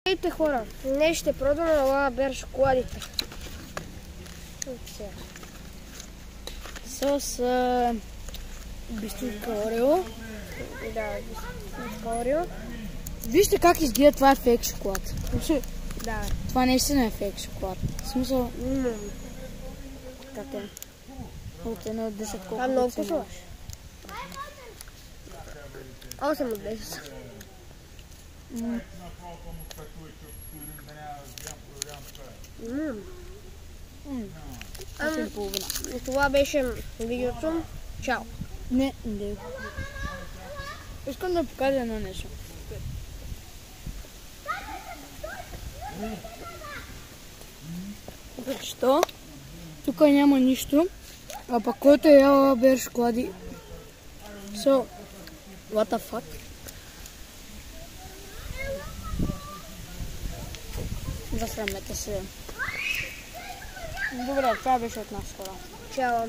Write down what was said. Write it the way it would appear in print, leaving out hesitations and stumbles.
Ейте хора, не ще продаме ова бер шоколадите. С бистинка Орео. Да, бистинка Орео. Вижте как изглежда, това е фейк шоколад. Да. Това наистина е фейк шоколад. В смисъл... Как е? От 1 от 10 колко. Това е много вкусно. 8 от 10. Това беше видеото. Чао! Не. Искам да покажа едно нещо. Защо? Тук няма нищо. А пък който е ял бер шоколади. So, what the fuck? Засрамете се. Добре, това беше от нас хора. Чао!